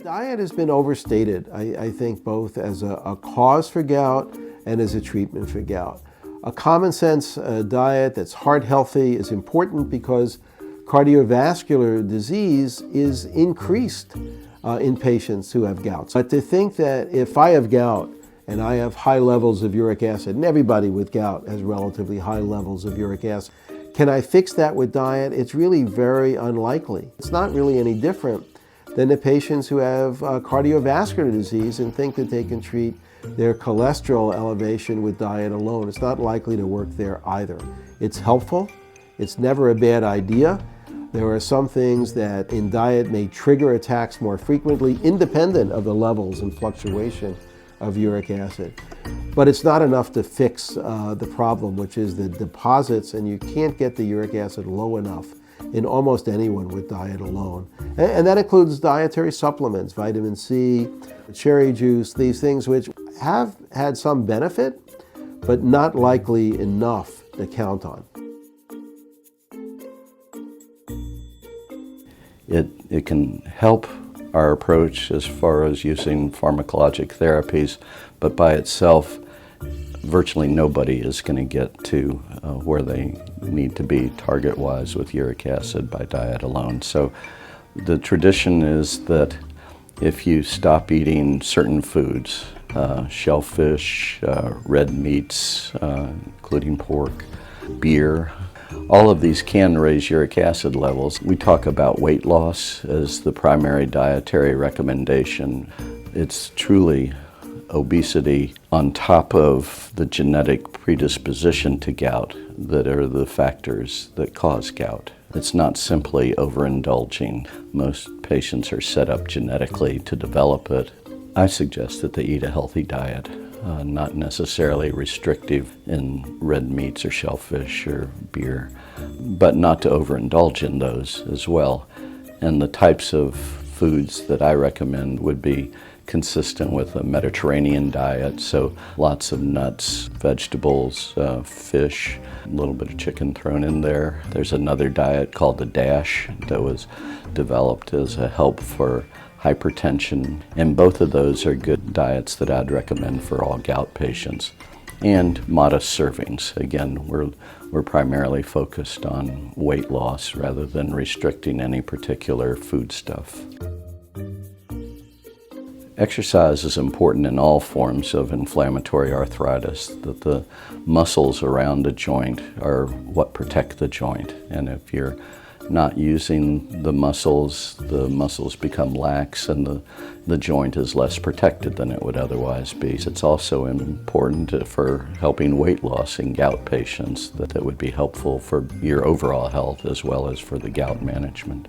Diet has been overstated, I think, both as a cause for gout and as a treatment for gout. A common sense diet that's heart healthy is important because cardiovascular disease is increased in patients who have gout. But to think that if I have gout and I have high levels of uric acid, and everybody with gout has relatively high levels of uric acid, can I fix that with diet? It's really very unlikely. It's not really any different than the patients who have cardiovascular disease and think that they can treat their cholesterol elevation with diet alone. It's not likely to work there either. It's helpful. It's never a bad idea. There are some things that in diet may trigger attacks more frequently, independent of the levels and fluctuation of uric acid. But it's not enough to fix the problem, which is the deposits, and you can't get the uric acid low enough in almost anyone with diet alone. And that includes dietary supplements, vitamin C, cherry juice, these things which have had some benefit, but not likely enough to count on. It can help our approach as far as using pharmacologic therapies, but by itself, virtually nobody is going to get to where they need to be target-wise with uric acid by diet alone. So the tradition is that if you stop eating certain foods, shellfish, red meats, including pork, beer, all of these can raise uric acid levels. We talk about weight loss as the primary dietary recommendation. It's truly obesity on top of the genetic predisposition to gout that are the factors that cause gout. It's not simply overindulging. Most patients are set up genetically to develop it. I suggest that they eat a healthy diet, not necessarily restrictive in red meats or shellfish or beer, but not to overindulge in those as well. And the types of foods that I recommend would be consistent with a Mediterranean diet, so lots of nuts, vegetables, fish, a little bit of chicken thrown in there. There's another diet called the DASH that was developed as a help for hypertension, and both of those are good diets that I'd recommend for all gout patients. And modest servings. Again, we're primarily focused on weight loss rather than restricting any particular foodstuff. Exercise is important in all forms of inflammatory arthritis, that the muscles around the joint are what protect the joint. And if you're not using the muscles become lax and the joint is less protected than it would otherwise be. It's also important for helping weight loss in gout patients, that would be helpful for your overall health as well as for the gout management.